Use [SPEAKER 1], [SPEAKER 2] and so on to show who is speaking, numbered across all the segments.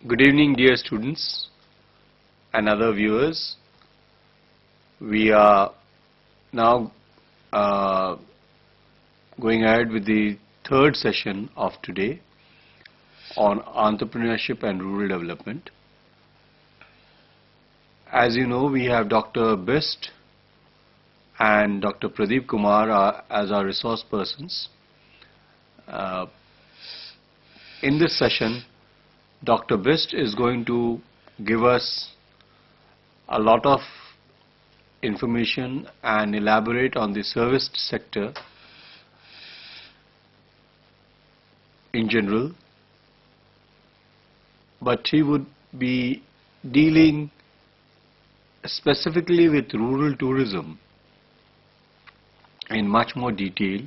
[SPEAKER 1] Good evening, dear students and other viewers. We are now going ahead with the third session of today on entrepreneurship and rural development. As you know, we have Dr. Best and Dr. Pradeep Kumar as our resource persons. In this session, Dr. Best is going to give us a lot of information and elaborate on the service sector in general, but he would be dealing specifically with rural tourism in much more detail.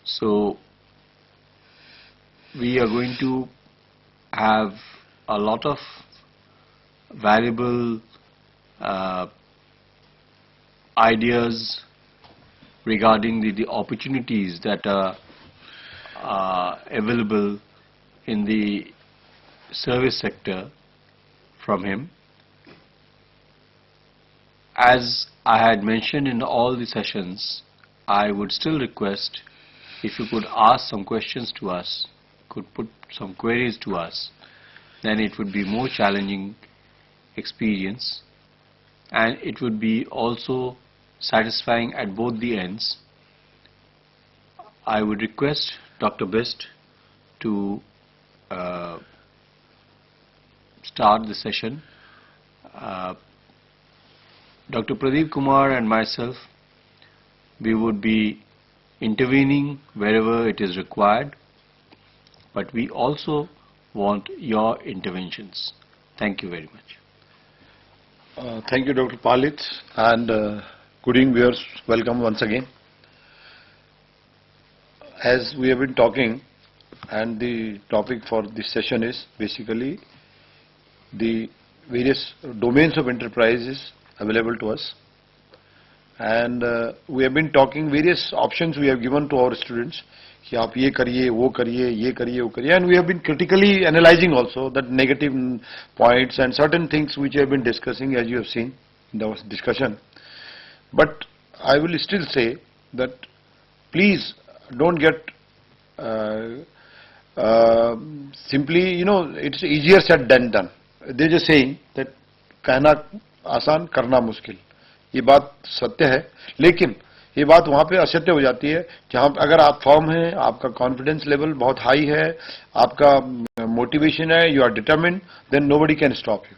[SPEAKER 1] So we are going to have a lot of valuable ideas regarding the opportunities that are available in the service sector from him. As I had mentioned in all the sessions, I would still request if you could ask some questions to us, could put some queries to us, then it would be more challenging experience and it would be also satisfying at both the ends. I would request Dr. Best to start the session. Dr. Pradeep Kumar and myself, we would be intervening wherever it is required, but we also want your interventions. Thank you very much.
[SPEAKER 2] Thank you, Dr. Palit, and good evening, viewers. Welcome once again. As we have been talking, and the topic for this session is basically the various domains of enterprises available to us, and we have been talking various options we have given to our students कि आप ये करिए, वो करिए, ये करिए, वो करिए, and we have been critically analyzing also that negative points and certain things which we have been discussing, as you have seen in the discussion. But I will still say that please don't get simply, it's easier said than done. There is a saying that कहना आसान करना मुश्किल, ये बात सत्य है, लेकिन ये बात वहाँ पे असत्य हो जाती है जहाँ अगर आप फर्म हैं, आपका कॉन्फिडेंस लेवल बहुत हाई है, आपका मोटिवेशन है, you are determined, then nobody can stop you.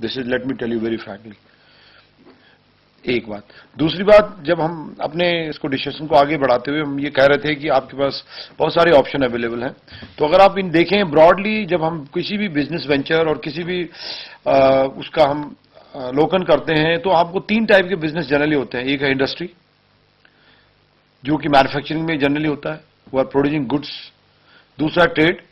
[SPEAKER 2] This is, let me tell you very frankly. एक बात. दूसरी बात, जब हम अपने इसको डिस्कशन को आगे बढ़ाते हुए हम ये कह रहे थे कि आपके पास बहुत सारे ऑप्शन अवेलेबल हैं, तो अगर आप इन देखें ब्रॉडली, जब हम किसी भी बिजनेस वेंचर और किसी भी उसका हम अवलोकन करते हैं, तो आपको तीन टाइप के बिजनेस जनरली होते हैं. एक है इंडस्ट्री, जो कि मैन्युफैक्चरिंग में जनरली होता है, वो आर प्रोड्यूसिंग गुड्स. दूसरा ट्रेड,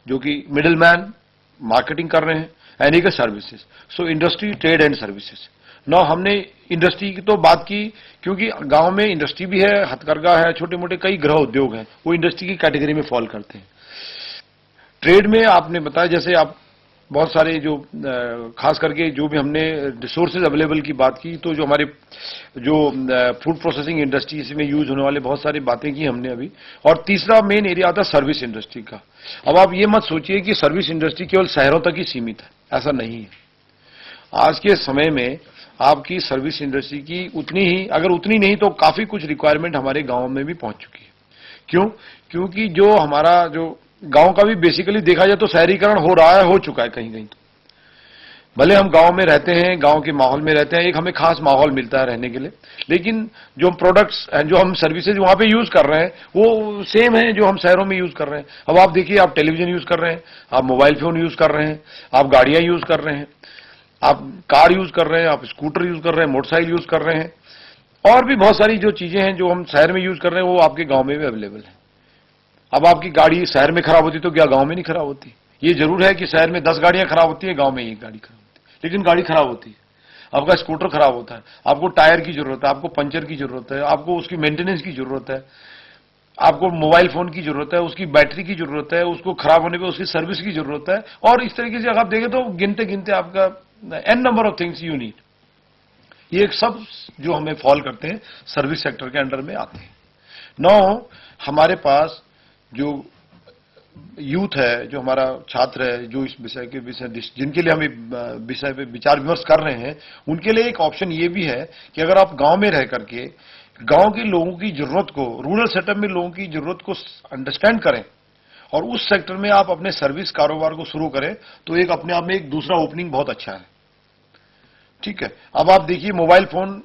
[SPEAKER 2] जो कि मिडिल मैन मार्केटिंग कर रहे हैं, एंड एक है services. So industry, trade and services. Now हमने इंडस्ट्री की तो बात की, क्योंकि गांव में इंडस्ट्री भी है, हथकरघा है, छोटे मोटे कई गृह उद्योग हैं, वो इंडस्ट्री की कैटेगरी में फॉल करते हैं. ट्रेड में आपने बताया, जैसे आप बहुत सारे जो खास करके जो भी हमने रिसोर्सेज अवेलेबल की बात की, तो जो हमारे जो फूड प्रोसेसिंग इंडस्ट्री में यूज होने वाले बहुत सारी बातें की हमने अभी. और तीसरा मेन एरिया आता है सर्विस इंडस्ट्री का. अब आप ये मत सोचिए कि सर्विस इंडस्ट्री केवल शहरों तक ही सीमित है, ऐसा नहीं है. आज के समय में आपकी सर्विस इंडस्ट्री की उतनी ही, अगर उतनी नहीं तो काफी कुछ रिक्वायरमेंट हमारे गाँव में भी पहुंच चुकी है. क्यों? क्योंकि जो हमारा जो गांव का भी बेसिकली देखा जाए तो शहरीकरण हो रहा है, हो चुका है कहीं कहीं. तो भले हम गांव में रहते हैं, गांव के माहौल में रहते हैं, एक हमें खास माहौल मिलता है रहने के लिए, लेकिन जो हम प्रोडक्ट्स एंड जो हम सर्विसेज वहां पे यूज कर रहे हैं वो सेम है जो हम शहरों में यूज कर रहे हैं. अब आप देखिए, आप टेलीविजन यूज कर रहे हैं, आप मोबाइल फोन यूज कर रहे हैं, आप गाड़ियां यूज कर रहे हैं, आप कार यूज कर रहे हैं, आप स्कूटर यूज कर रहे हैं, मोटरसाइकिल यूज कर रहे हैं, और भी बहुत सारी जो चीजें हैं जो हम शहर में यूज कर रहे हैं वो आपके गांव में भी अवेलेबल है. अब आपकी गाड़ी शहर में खराब होती तो क्या गांव में नहीं खराब होती? ये जरूर है कि शहर में 10 गाड़ियां खराब होती है, गांव में एक गाड़ी खराब होती है, लेकिन गाड़ी खराब होती है. आपका स्कूटर खराब होता है, आपको टायर की जरूरत है, आपको पंचर की जरूरत है, आपको उसकी मेंटेनेंस की जरूरत है. आपको मोबाइल फोन की जरूरत है, उसकी बैटरी की जरूरत है, उसको खराब होने पे उसकी सर्विस की जरूरत है, और इस तरीके से अगर आप देखें तो गिनते गिनते आपका N number of things you need. ये एक सब जो हमें फॉल करते हैं सर्विस सेक्टर के अंडर में आते हैं। नौ, हमारे पास जो यूथ है, जो हमारा छात्र है, जो इस विषय जिनके लिए हम विषय पे विचार विमर्श कर रहे हैं, उनके लिए एक ऑप्शन ये भी है कि अगर आप गांव में रह करके गांव के लोगों की जरूरत को, रूरल सेटअप में लोगों की जरूरत को अंडरस्टैंड करें और उस सेक्टर में आप अपने सर्विस कारोबार को शुरू करें, तो एक अपने आप में एक दूसरा ओपनिंग बहुत अच्छा है। ठीक है, अब आप देखिए मोबाइल फोन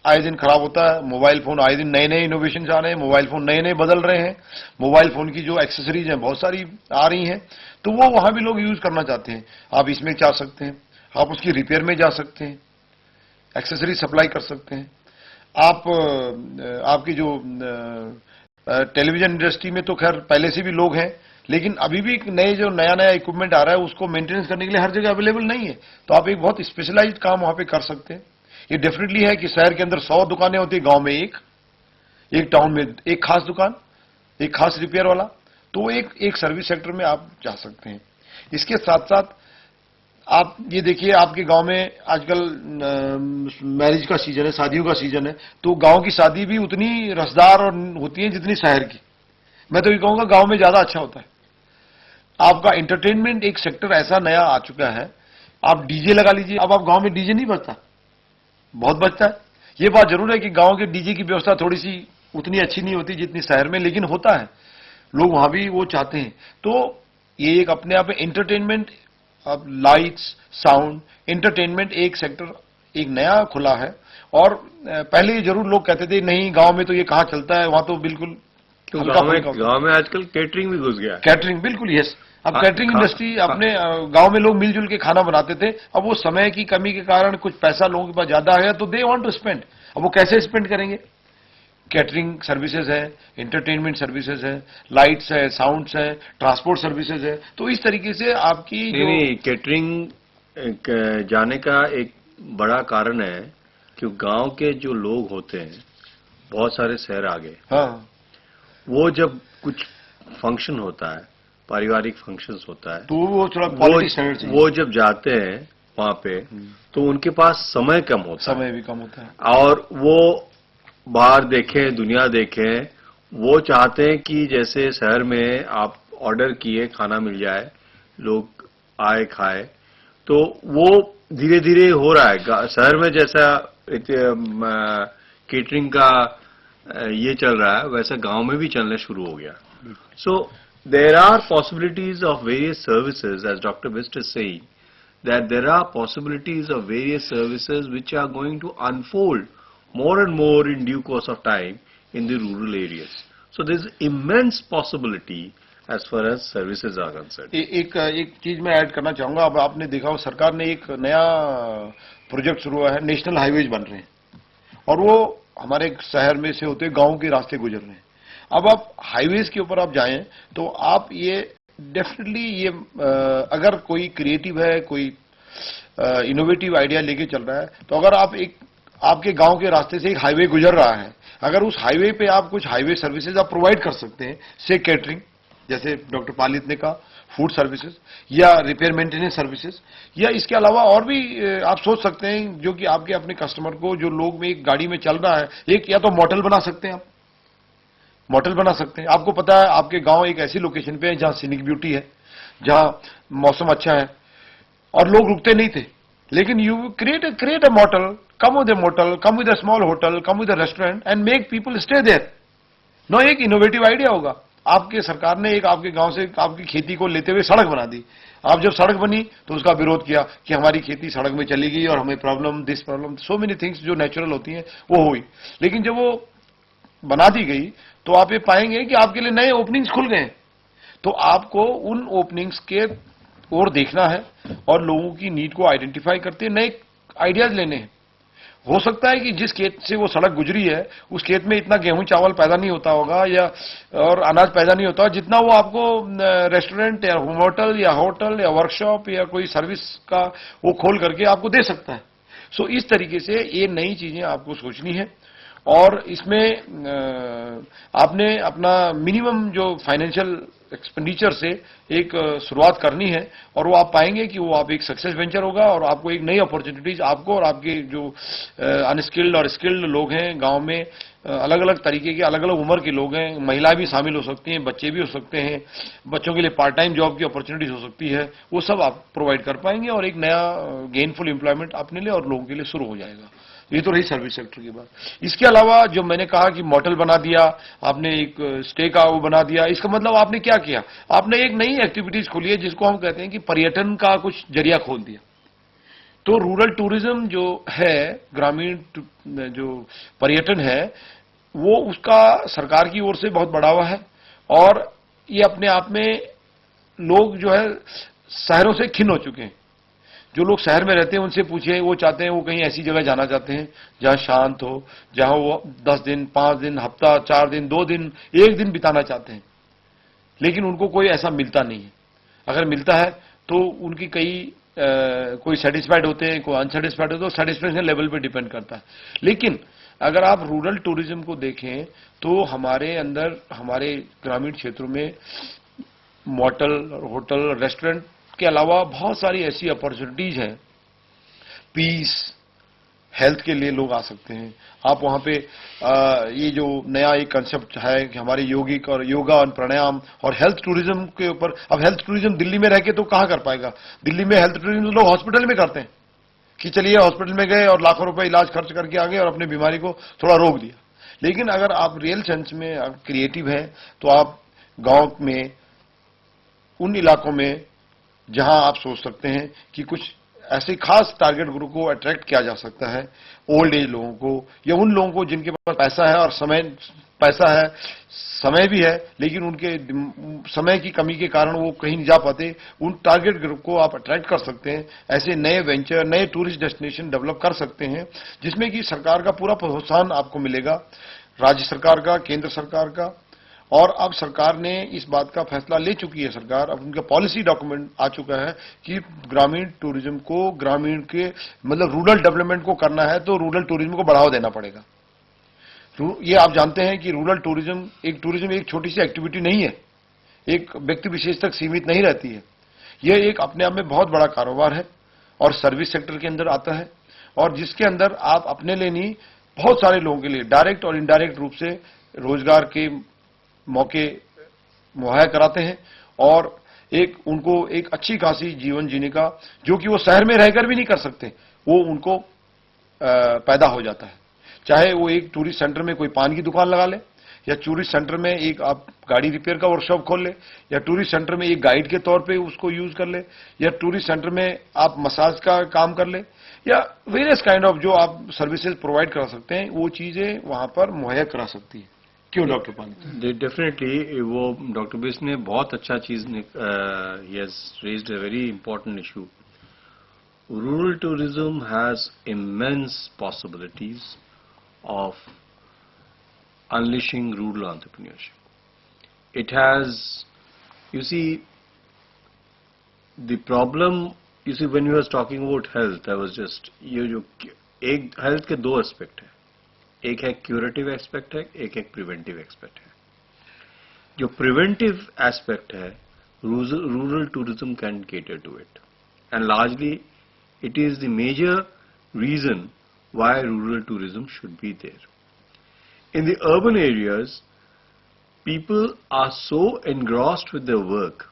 [SPEAKER 2] आए दिन खराब होता है, मोबाइल फोन आए दिन नए नए इनोवेशन आ रहे हैं, मोबाइल फोन नए नए बदल रहे हैं, मोबाइल फोन की जो एक्सेसरीज हैं बहुत सारी आ रही हैं, तो वो वहां भी लोग यूज करना चाहते हैं। आप इसमें जा सकते हैं, आप उसकी रिपेयर में जा सकते हैं, एक्सेसरी सप्लाई कर सकते हैं। आप आपकी जो टेलीविजन इंडस्ट्री में तो खैर पहले से भी लोग हैं, लेकिन अभी भी नए जो नया नया इक्विपमेंट आ रहा है उसको मेंटेनेंस करने के लिए हर जगह अवेलेबल नहीं है, तो आप एक बहुत स्पेशलाइज्ड काम वहां पे कर सकते हैं। ये डेफिनेटली है कि शहर के अंदर 100 दुकानें होती है, गांव में एक टाउन में एक खास दुकान, एक खास रिपेयर वाला, तो एक सर्विस सेक्टर में आप जा सकते हैं। इसके साथ साथ आप ये देखिए, आपके गांव में आजकल मैरिज का सीजन है, शादियों का सीजन है, तो गांव की शादी भी उतनी रसदार और होती है जितनी शहर की। मैं तो ये कहूंगा गांव में ज्यादा अच्छा होता है। आपका एंटरटेनमेंट एक सेक्टर ऐसा नया आ चुका है, आप डीजे लगा लीजिए। अब आप गांव में डीजे नहीं बजता, बहुत बचता है। ये बात जरूर है कि गांव के डीजे की व्यवस्था थोड़ी सी उतनी अच्छी नहीं होती जितनी शहर में, लेकिन होता है, लोग वहां भी वो चाहते हैं। तो ये एक अपने आप में एंटरटेनमेंट, अब लाइट्स, साउंड, एंटरटेनमेंट एक सेक्टर एक नया खुला है। और पहले ये जरूर लोग कहते थे नहीं गांव में तो ये कहां चलता है, वहां तो बिल्कुल
[SPEAKER 1] गांव में आजकल कैटरिंग भी घुस गया है।
[SPEAKER 2] कैटरिंग, बिल्कुल, यस। अब कैटरिंग इंडस्ट्री अपने गांव में लोग मिलजुल के खाना बनाते थे, अब वो समय की कमी के कारण कुछ पैसा लोगों के पास ज्यादा है तो दे वांट टू स्पेंड। अब वो कैसे स्पेंड करेंगे? कैटरिंग सर्विसेज है, एंटरटेनमेंट सर्विसेज है, लाइट्स है, साउंड्स है, ट्रांसपोर्ट सर्विसेज है, तो इस तरीके से आपकी
[SPEAKER 1] नहीं, कैटरिंग जाने का एक बड़ा कारण है कि गांव के जो लोग होते हैं बहुत सारे शहर आ गए।
[SPEAKER 2] हाँ,
[SPEAKER 1] वो जब कुछ फंक्शन होता है, पारिवारिक फंक्शंस होता है,
[SPEAKER 2] तो वो थोड़ा क्वालिटी स्टैंडर्ड चाहिए।
[SPEAKER 1] वो जब जाते हैं वहां पे तो उनके पास समय कम होता है,
[SPEAKER 2] समय भी कम होता है,
[SPEAKER 1] और वो बाहर देखें, दुनिया देखें, वो चाहते हैं कि जैसे शहर में आप ऑर्डर किए खाना मिल जाए, लोग आए खाए, तो वो धीरे धीरे हो रहा है। शहर में जैसा केटरिंग का ये चल रहा है वैसा गांव में भी चलना शुरू हो गया। सो there are possibilities of various services, as Dr. Bist is saying, that there are possibilities of various services which are going to unfold more and more in due course of time in the rural areas. So there is immense possibility as far as services are concerned.
[SPEAKER 2] एक चीज मैं add करना चाहूंगा। अब आपने देखा हो सरकार ने एक नया प्रोजेक्ट शुरू हुआ है, नेशनल हाईवेज बन रहे हैं और वो हमारे शहर में से होते गांव के रास्ते गुजर रहे हैं। अब आप हाईवेज के ऊपर आप जाएं तो आप ये डेफिनेटली ये अगर कोई क्रिएटिव है, कोई इनोवेटिव आइडिया लेके चल रहा है, तो अगर आप एक आपके गांव के रास्ते से एक हाईवे गुजर रहा है, अगर उस हाईवे पे आप कुछ हाईवे सर्विसेज आप प्रोवाइड कर सकते हैं, से कैटरिंग, जैसे डॉक्टर पालित ने कहा, फूड सर्विसेज या रिपेयर मेंटेनेंस सर्विसेज, या इसके अलावा और भी आप सोच सकते हैं जो कि आपके अपने कस्टमर को, जो लोग में एक गाड़ी में चल रहा है, एक या तो मोटल बना सकते हैं, आप मोटल बना सकते हैं। आपको पता है आपके गांव एक ऐसी लोकेशन पे है जहां सीनिक ब्यूटी है, जहां मौसम अच्छा है और लोग रुकते नहीं थे, लेकिन you create a motel, come with a motel, come with a small hotel, come with a restaurant and make people stay there. No, एक इनोवेटिव आइडिया होगा। आपके सरकार ने एक आपके गांव से आपकी खेती को लेते हुए सड़क बना दी। आप जब सड़क बनी तो उसका विरोध किया कि हमारी खेती सड़क में चली गई और हमें problem, this problem, so many things जो नेचुरल होती हैं वो हुई। लेकिन जब वो बना दी गई तो आप ये पाएंगे कि आपके लिए नए ओपनिंग्स खुल गए। तो आपको उन ओपनिंग्स के ओर देखना है और लोगों की नीड को आइडेंटिफाई करते नए आइडियाज लेने हैं। हो सकता है कि जिस खेत से वो सड़क गुजरी है उस खेत में इतना गेहूं चावल पैदा नहीं होता होगा या और अनाज पैदा नहीं होता जितना वो आपको रेस्टोरेंट या होटल या वर्कशॉप या कोई सर्विस का वो खोल करके आपको दे सकता है। सो इस तरीके से ये नई चीजें आपको सोचनी है और इसमें आपने अपना मिनिमम जो फाइनेंशियल एक्सपेंडिचर से एक शुरुआत करनी है और वो आप पाएंगे कि वो आप एक सक्सेस वेंचर होगा और आपको एक नई अपॉर्चुनिटीज आपको और आपके जो अनस्किल्ड और स्किल्ड लोग हैं गांव में, अलग अलग तरीके के अलग अलग उम्र के लोग हैं, महिला भी शामिल हो सकती हैं, बच्चे भी हो सकते हैं, बच्चों के लिए पार्ट टाइम जॉब की अपॉर्चुनिटीज हो सकती है, वो सब आप प्रोवाइड कर पाएंगे और एक नया गेनफुल एम्प्लॉयमेंट अपने लिए और लोगों के लिए शुरू हो जाएगा। ये तो रही सर्विस सेक्टर की बात। इसके अलावा जो मैंने कहा कि मॉडल बना दिया आपने, एक स्टे का वो बना दिया, इसका मतलब आपने क्या किया, आपने एक नई एक्टिविटीज खोली है जिसको हम कहते हैं कि पर्यटन का कुछ जरिया खोल दिया। तो रूरल टूरिज्म जो है, ग्रामीण जो पर्यटन है, वो उसका सरकार की ओर से बहुत बढ़ावा है और ये अपने आप में लोग जो है शहरों से खिन्न हो चुके हैं। जो लोग शहर में रहते हैं उनसे पूछिए, वो चाहते हैं, वो कहीं ऐसी जगह जाना चाहते हैं जहां शांत हो, जहां वो 10 दिन 5 दिन हफ्ता 4 दिन 2 दिन 1 दिन बिताना चाहते हैं, लेकिन उनको कोई ऐसा मिलता नहीं है। अगर मिलता है तो उनकी कोई सेटिस्फाइड होते हैं, कोई अनसेटिस्फाइड होते हैं, तो सेटिस्फेक्शन लेवल पे डिपेंड करता है। लेकिन अगर आप रूरल टूरिज्म को देखें तो हमारे अंदर, हमारे ग्रामीण क्षेत्रों में मोटल, होटल, रेस्टोरेंट के अलावा बहुत सारी ऐसी अपॉर्चुनिटीज हैं। पीस, हेल्थ के लिए लोग आ सकते हैं। आप वहां पे ये जो नया एक कंसेप्ट है कि हमारे योगिक और योगा और प्राणायाम और हेल्थ टूरिज्म के ऊपर, अब हेल्थ टूरिज्म दिल्ली में रह के तो कहां कर पाएगा। दिल्ली में हेल्थ टूरिज्म तो लोग हॉस्पिटल में करते हैं कि चलिए हॉस्पिटल में गए और लाखों रुपए इलाज खर्च करके आ गए और अपनी बीमारी को थोड़ा रोक दिया। लेकिन अगर आप रियल सेंस में आप क्रिएटिव हैं तो आप गांव में, उन इलाकों में जहां आप सोच सकते हैं कि कुछ ऐसे खास टारगेट ग्रुप को अट्रैक्ट किया जा सकता है, ओल्ड एज लोगों को या उन लोगों को जिनके पास पैसा है और समय भी है, लेकिन उनके समय की कमी के कारण वो कहीं नहीं जा पाते, उन टारगेट ग्रुप को आप अट्रैक्ट कर सकते हैं। ऐसे नए वेंचर, नए टूरिस्ट डेस्टिनेशन डेवलप कर सकते हैं जिसमें कि सरकार का पूरा प्रोत्साहन आपको मिलेगा, राज्य सरकार का, केंद्र सरकार का। और अब सरकार ने इस बात का फैसला ले चुकी है, सरकार अब उनका पॉलिसी डॉक्यूमेंट आ चुका है कि ग्रामीण टूरिज्म को, ग्रामीण के मतलब रूरल डेवलपमेंट को करना है तो रूरल टूरिज्म को बढ़ावा देना पड़ेगा। ये आप जानते हैं कि रूरल टूरिज्म एक छोटी सी एक्टिविटी नहीं है, एक व्यक्ति विशेष तक सीमित नहीं रहती है। यह एक अपने आप में बहुत बड़ा कारोबार है और सर्विस सेक्टर के अंदर आता है और जिसके अंदर आप अपने लिए नहीं, बहुत सारे लोगों के लिए डायरेक्ट और इनडायरेक्ट रूप से रोजगार के मौके मुहैया कराते हैं और उनको एक अच्छी खासी जीवन जीने का, जो कि वो शहर में रहकर भी नहीं कर सकते, वो उनको पैदा हो जाता है। चाहे वो एक टूरिस्ट सेंटर में कोई पान की दुकान लगा ले, या टूरिस्ट सेंटर में एक आप गाड़ी रिपेयर का वर्कशॉप खोल ले, या टूरिस्ट सेंटर में एक गाइड के तौर पे उसको यूज कर ले, या टूरिस्ट सेंटर में आप मसाज का काम कर ले, या वेरियस काइंड ऑफ जो आप सर्विसेज प्रोवाइड करा सकते हैं, वो चीजें वहां पर मुहैया करा सकती है। क्यों डॉक्टर पानी?
[SPEAKER 1] डेफिनेटली वो डॉक्टर बिस ने बहुत अच्छा चीज he has raised a very important issue. Rural tourism has immense possibilities of unleashing rural entrepreneurship. It has, you see, the problem, you see, when you was talking about health, I was just, एक health के दो aspect है, एक है curative aspect है, एक है preventive aspect है। जो प्रिवेंटिव एस्पेक्ट है, rural tourism can cater to it, and largely it is the major reason why rural tourism should be there. In the urban areas, people are so engrossed with their work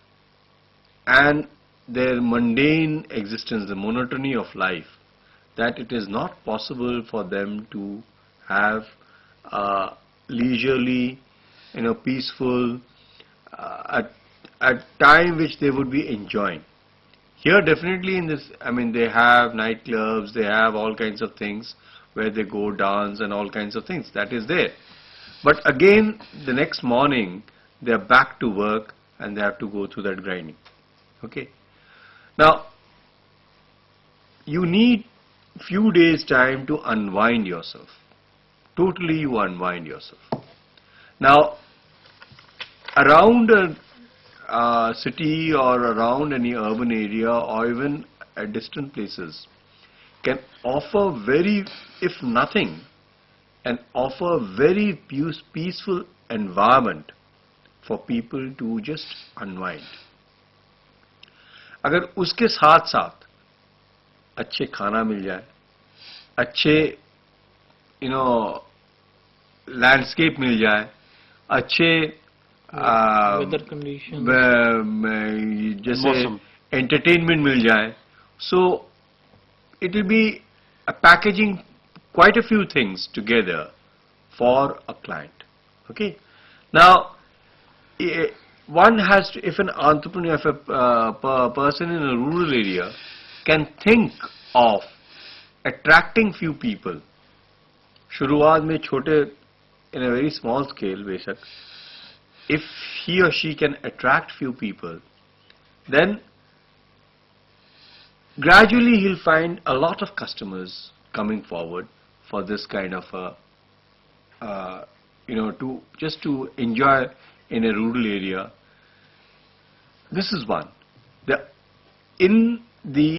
[SPEAKER 1] and their mundane existence, the monotony of life, that it is not possible for them to have leisurely, peaceful, a time which they would be enjoying. Here definitely in this, they have nightclubs, they have all kinds of things where they go dance and all kinds of things. That is there. But again, the next morning, they are back to work and they have to go through that grinding. Okay. Now, you need few days time to unwind yourself. Totally you unwind yourself. Now, around a city or around any urban area or even at distant places can offer very, if nothing, and offer very peaceful environment for people to just unwind. अगर उसके साथ साथ अच्छे खाना मिल जाए, अच्छे landscape मिल जाए, अच्छे
[SPEAKER 3] वेदर कंडीशन,
[SPEAKER 1] जैसे
[SPEAKER 2] मौसम।
[SPEAKER 1] एंटरटेनमेंट मिल जाए, so it will be a packaging quite a few things together for a client. Okay, now one has to, if an entrepreneur, if a person in a rural area can think of attracting few people, शुरुआत में छोटे, in a very small scale बेशक, if he or she can attract few people, then gradually he'll find a lot of customers coming forward for this kind of to just to enjoy in a rural area. This is one. In the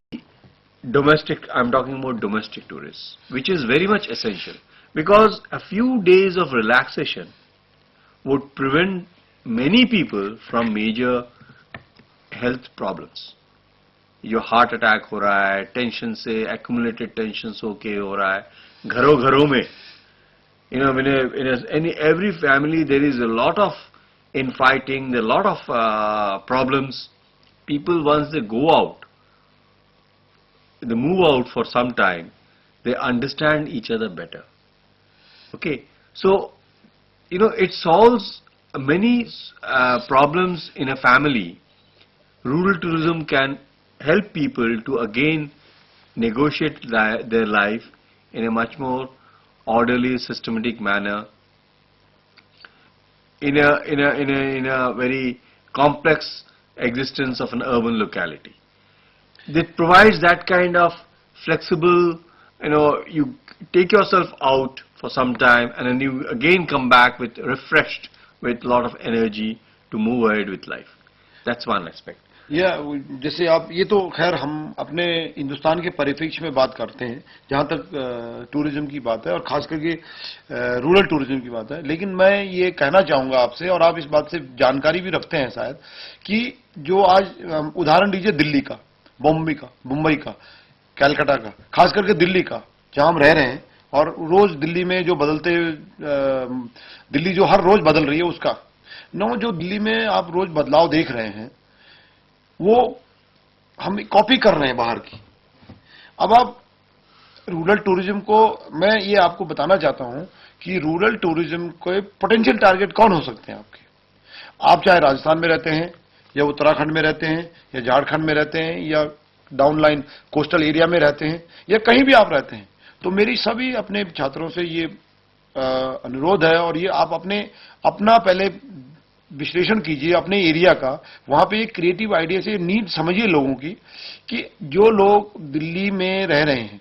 [SPEAKER 1] domestic, I'm talking about domestic tourists, which is very much essential, because a few days of relaxation would prevent many people from major health problems. जो heart attack हो रहा है, tension से, accumulated tension होके हो रहा है, घरों घरों में, in every family there is a lot of infighting, there are a lot of problems. People, once they go out, they move out for some time, they understand each other better. Okay, so it solves many problems in a family. Rural tourism can help people to again negotiate their life in a much more orderly, systematic manner, in a very complex existence of an urban locality. It provides that kind of flexible, you take yourself out for some time and then you again come back with refreshed, with a lot of energy to move ahead with life. That's one aspect.
[SPEAKER 2] या जैसे आप, ये तो खैर हम अपने हिंदुस्तान के परिप्रेक्ष्य में बात करते हैं जहां तक टूरिज्म की बात है, और खास करके रूरल टूरिज्म की बात है। लेकिन मैं ये कहना चाहूंगा आपसे, और आप इस बात से जानकारी भी रखते हैं शायद, कि जो आज उदाहरण लीजिए दिल्ली का, मुंबई का, कैलकाटा का, खास करके दिल्ली का जहां हम रह रहे हैं, और रोज दिल्ली में जो बदलते, दिल्ली जो हर रोज बदल रही है उसका, जो दिल्ली में आप रोज बदलाव देख रहे हैं वो हम कॉपी कर रहे हैं बाहर की। अब आप रूरल टूरिज्म को, मैं ये आपको बताना चाहता हूं कि रूरल टूरिज्म को पोटेंशियल टारगेट कौन हो सकते हैं आपके। आप चाहे राजस्थान में रहते हैं, या उत्तराखंड में रहते हैं, या झारखंड में रहते हैं, या डाउनलाइन कोस्टल एरिया में रहते हैं, या कहीं भी आप रहते हैं, तो मेरी सभी अपने छात्रों से ये अनुरोध है, और ये आप अपना पहले विश्लेषण कीजिए अपने एरिया का, वहां पे एक क्रिएटिव आइडिया से नीड समझिए लोगों की, कि जो लोग दिल्ली में रह रहे हैं,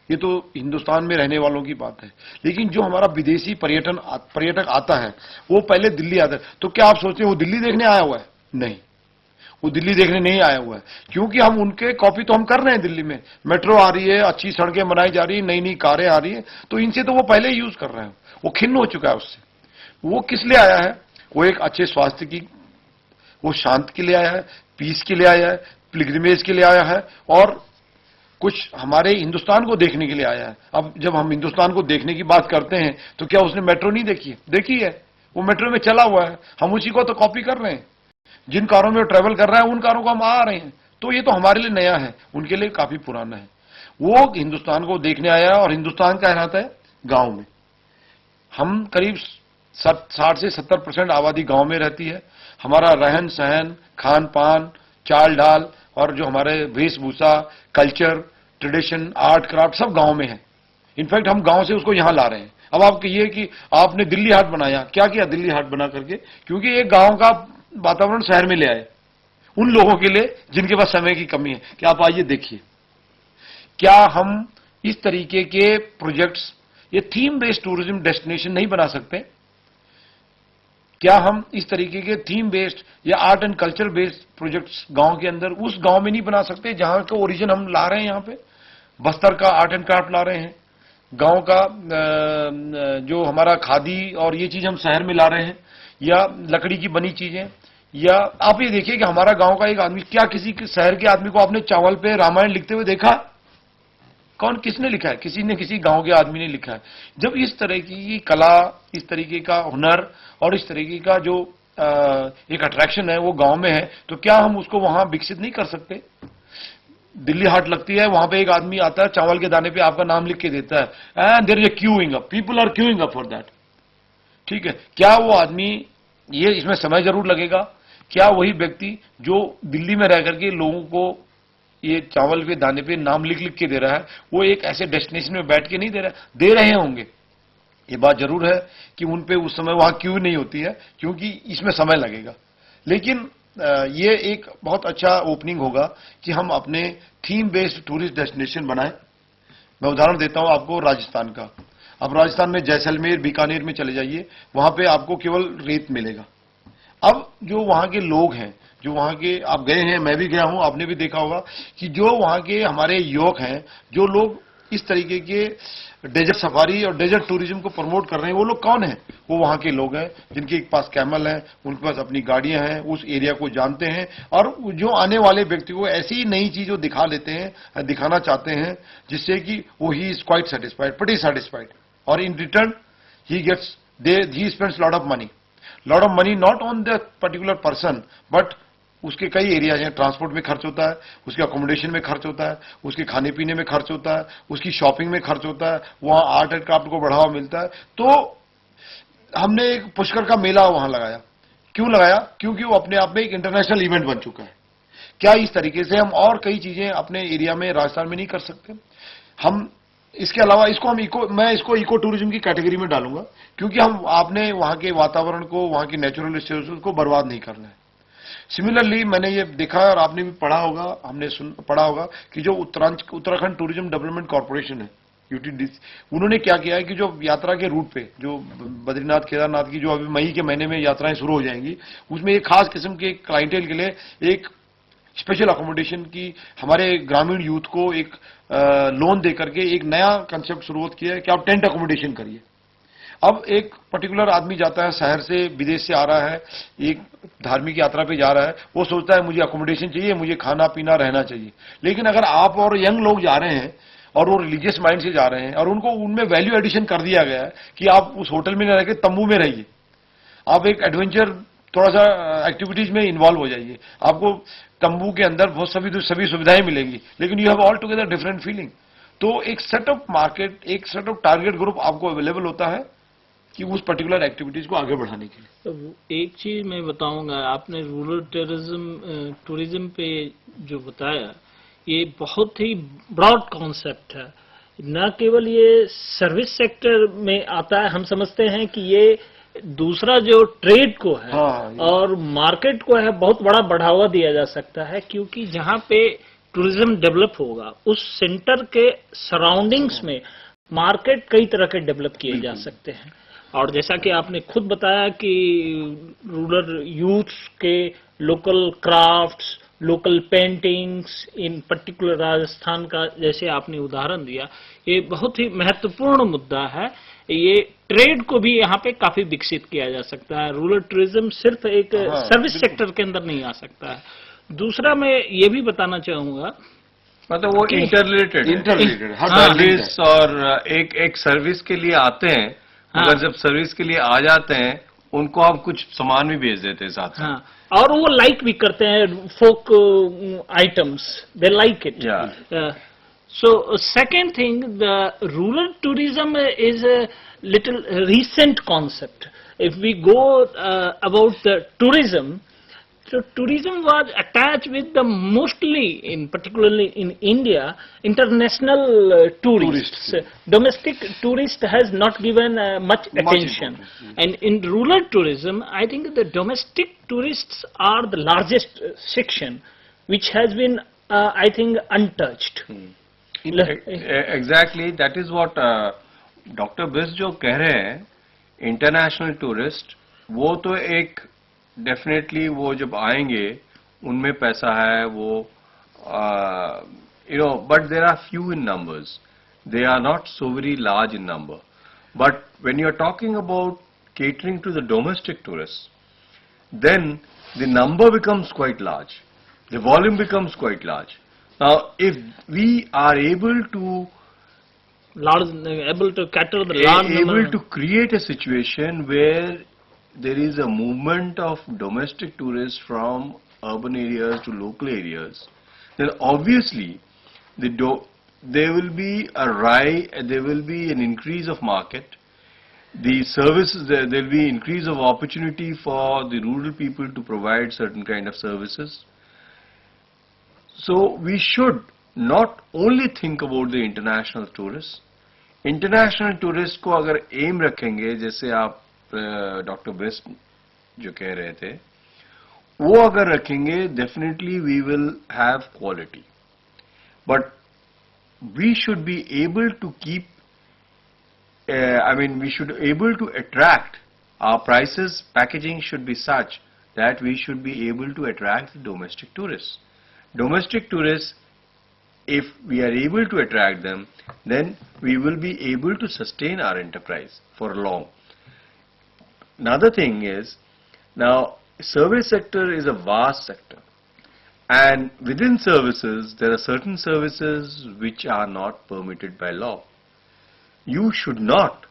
[SPEAKER 2] ये तो हिंदुस्तान में रहने वालों की बात है, लेकिन जो हमारा विदेशी पर्यटक आता है वो पहले दिल्ली आता है, तो क्या आप सोचते हैं वो दिल्ली देखने आया हुआ है? नहीं, वो दिल्ली देखने नहीं आया हुआ है, क्योंकि हम उनके कॉपी तो हम कर रहे हैं। दिल्ली में मेट्रो आ रही है, अच्छी सड़कें बनाई जा रही है, नई नई कारें आ रही है, तो इनसे तो वो पहले यूज कर रहे हैं, वो खिन्न हो चुका है उससे। वो किस लिए आया है? वो एक अच्छे स्वास्थ्य की, वो शांत के लिए आया है, पीस के लिए आया है, पिलग्रिमेज के लिए आया है, और कुछ हमारे हिंदुस्तान को देखने के लिए आया है। अब जब हम हिंदुस्तान को देखने की बात करते हैं तो क्या उसने मेट्रो नहीं देखी है? देखी है, वो मेट्रो में चला हुआ है, हम उसी को तो कॉपी कर रहे हैं। जिन कारों में वो ट्रेवल कर रहा है उन कारों को हम आ रहे हैं, तो ये तो हमारे लिए नया है, उनके लिए काफी पुराना है। वो हिंदुस्तान को देखने आया है, और हिंदुस्तान का रहता है गांव में। हम करीब 60 से 70% आबादी गांव में रहती है। हमारा रहन सहन, खान पान, चाल ढाल, और जो हमारे वेशभूषा, कल्चर, ट्रेडिशन, आर्ट क्राफ्ट सब गांव में है। इनफैक्ट हम गांव से उसको यहां ला रहे हैं। अब आप कहिए कि आपने दिल्ली हाट बनाया, क्या किया दिल्ली हाट बना करके? क्योंकि एक गांव का वातावरण शहर में ले आए उन लोगों के लिए जिनके पास समय की कमी है। कि आप आइए देखिए, क्या हम इस तरीके के प्रोजेक्ट्स, ये थीम बेस्ड टूरिज्म डेस्टिनेशन नहीं बना सकते? क्या हम इस तरीके के थीम बेस्ड या art and culture based projects गांव के अंदर, उस गांव में नहीं बना सकते जहां का ओरिजिन हम ला रहे हैं? यहां पे बस्तर का आर्ट एंड क्राफ्ट ला रहे हैं, गांव का जो हमारा खादी और ये चीज हम शहर में ला रहे हैं, या लकड़ी की बनी चीजें, या आप ये देखिए कि हमारा गांव का एक आदमी, क्या किसी शहर के आदमी को आपने चावल पे रामायण लिखते हुए देखा? कौन, किसने लिखा है? किसी ने, किसी गांव के आदमी ने लिखा है। जब इस तरह की कला, इस तरीके का हुनर और इस तरीके का जो एक अट्रैक्शन है वो गांव में है, तो क्या हम उसको वहां विकसित नहीं कर सकते? दिल्ली हाट लगती है, वहां पे एक आदमी आता है, चावल के दाने पे आपका नाम लिख के देता है, and there is a queuing up, people are queuing up for that. ठीक है, क्या वो आदमी, ये इसमें समय जरूर लगेगा, क्या वही व्यक्ति जो दिल्ली में रह करके लोगों को ये चावल के दाने पे नाम लिख लिख के दे रहा है, वो एक ऐसे डेस्टिनेशन में बैठ के नहीं दे रहा, दे रहे होंगे, ये बात जरूर है कि उन पे उस समय वहां क्यों नहीं होती है, क्योंकि इसमें समय लगेगा। लेकिन ये एक बहुत अच्छा ओपनिंग होगा कि हम अपने थीम बेस्ड टूरिस्ट डेस्टिनेशन बनाएं। मैं उदाहरण देता हूं आपको राजस्थान का। अब राजस्थान में जैसलमेर, बीकानेर में चले जाइए, वहां पे आपको केवल रेत मिलेगा। अब जो वहां के लोग हैं, जो वहां के, आप गए हैं, मैं भी गया हूं, आपने भी देखा होगा कि जो वहां के हमारे युवक हैं, जो लोग इस तरीके के डेजर्ट सफारी और डेजर्ट टूरिज्म को प्रमोट कर रहे हैं, वो लोग कौन हैं? वो वहां के लोग हैं जिनके पास कैमल है, उनके पास अपनी गाड़ियां हैं, उस एरिया को जानते हैं, और जो आने वाले व्यक्ति को ऐसी नई चीज दिखा लेते हैं, दिखाना चाहते हैं, जिससे कि वो he is quite satisfied, pretty satisfied, और in return he spends lot of money not on the particular person, but उसके कई एरियाज हैं, ट्रांसपोर्ट में खर्च होता है, उसके अकोमोडेशन में खर्च होता है, उसके खाने पीने में खर्च होता है, उसकी शॉपिंग में खर्च होता है, वहां आर्ट एंड क्राफ्ट को बढ़ावा मिलता है। तो हमने एक पुष्कर का मेला वहां लगाया। क्यों लगाया? क्योंकि वो अपने आप में एक इंटरनेशनल इवेंट बन चुका है। क्या इस तरीके से हम और कई चीजें अपने एरिया में, राजस्थान में नहीं कर सकते? हम इसके अलावा मैं इसको इको टूरिज्म की कैटेगरी में डालूंगा, क्योंकि आपने वहां के वातावरण को, वहां की नेचुरल रिसोर्सेज को बर्बाद नहीं करना है। सिमिलरली मैंने ये देखा है, और आपने भी पढ़ा होगा, पढ़ा होगा कि जो उत्तराखंड टूरिज्म डेवलपमेंट कॉर्पोरेशन है, यूटीडीसी, उन्होंने क्या किया है कि जो यात्रा के रूट पे, जो बद्रीनाथ, केदारनाथ की जो अभी मई के महीने में यात्राएं शुरू हो जाएंगी, उसमें एक खास किस्म के क्लाइंटेल के लिए एक स्पेशल अकोमोडेशन की, हमारे ग्रामीण यूथ को एक लोन दे करके एक नया कंसेप्ट शुरुआत किया है कि आप टेंट अकोमोडेशन करिए। अब एक पर्टिकुलर आदमी जाता है, शहर से, विदेश से आ रहा है, एक धार्मिक यात्रा पे जा रहा है, वो सोचता है मुझे अकोमोडेशन चाहिए, मुझे खाना पीना रहना चाहिए। लेकिन अगर आप और यंग लोग जा रहे हैं और वो रिलीजियस माइंड से जा रहे हैं, और उनको उनमें वैल्यू एडिशन कर दिया गया है कि आप उस होटल में न रह के तंबू में रहिए, आप एक एडवेंचर, थोड़ा सा एक्टिविटीज में इन्वॉल्व हो जाइए, आपको तंबू के अंदर बहुत सभी सुविधाएं मिलेंगी, लेकिन you have all together different feeling. तो एक सेट ऑफ मार्केट, एक सेट ऑफ टारगेट ग्रुप आपको अवेलेबल होता है कि उस पर्टिकुलर एक्टिविटीज को आगे बढ़ाने के लिए।
[SPEAKER 3] तो एक चीज मैं बताऊंगा, आपने रूरल टूरिज्म पे जो बताया, ये बहुत ही ब्रॉड कॉन्सेप्ट है। न केवल ये सर्विस सेक्टर में आता है, हम समझते हैं कि ये दूसरा जो ट्रेड को है,
[SPEAKER 2] हाँ,
[SPEAKER 3] और मार्केट को है, बहुत बड़ा बढ़ावा दिया जा सकता है, क्योंकि जहां पे टूरिज्म डेवलप होगा, उस सेंटर के सराउंडिंग्स में मार्केट कई तरह के डेवलप किए जा सकते हैं। और जैसा कि आपने खुद बताया कि रूरल यूथ्स के लोकल क्राफ्ट्स, लोकल पेंटिंग्स, इन पर्टिकुलर राजस्थान का जैसे आपने उदाहरण दिया, ये बहुत ही महत्वपूर्ण मुद्दा है। ये ट्रेड को भी यहाँ पे काफी विकसित किया जा सकता है। रूरल टूरिज्म सिर्फ एक सर्विस सेक्टर के अंदर नहीं आ सकता है। दूसरा मैं ये भी बताना चाहूंगा,
[SPEAKER 1] मतलब वो इंटररिलेटेड सर्विस, और एक सर्विस के लिए आते हैं, अगर जब सर्विस के लिए आ जाते हैं, उनको हम कुछ सामान भी भेज देते हैं साथ।
[SPEAKER 3] हाँ, और वो लाइक भी करते हैं folk items, they like it. So second thing, the rural tourism is a little recent concept. If we go about the tourism, so tourism was attached with the mostly, in particularly in India, international tourists. Domestic tourist has not given much attention. And in rural tourism, I think the domestic tourists are the largest section, which has been, I think, untouched.
[SPEAKER 1] Exactly, that is what doctor बिस जो कह रहे हैं, international tourist, वो तो एक definitely वो जब आएंगे उनमें पैसा है, वो but there are few in numbers. they are not so very large in number. But when you are talking about catering to the domestic tourists, then the number becomes quite large. The volume becomes quite large. Now, if we are able to
[SPEAKER 3] able to cater the large number.
[SPEAKER 1] able to create a situation where there is a movement of domestic tourists from urban areas to local areas, then obviously there will be there will be an increase of market. The services, there will be increase of opportunity for the rural people to provide certain kind of services. So we should not only think about the international tourists. International tourist को अगर M रखेंगे, जैसे आप doctor best जो कह रहे थे, वो अगर रखेंगे, definitely we will have quality. But we should be able to keep, we should able to attract, our prices, packaging should be such that we should be able to attract the domestic tourists. Domestic tourists, if we are able to attract them, then we will be able to sustain our enterprise for long. Another thing is, now service sector is a vast sector, and within services there are certain services which are not permitted by law. You should not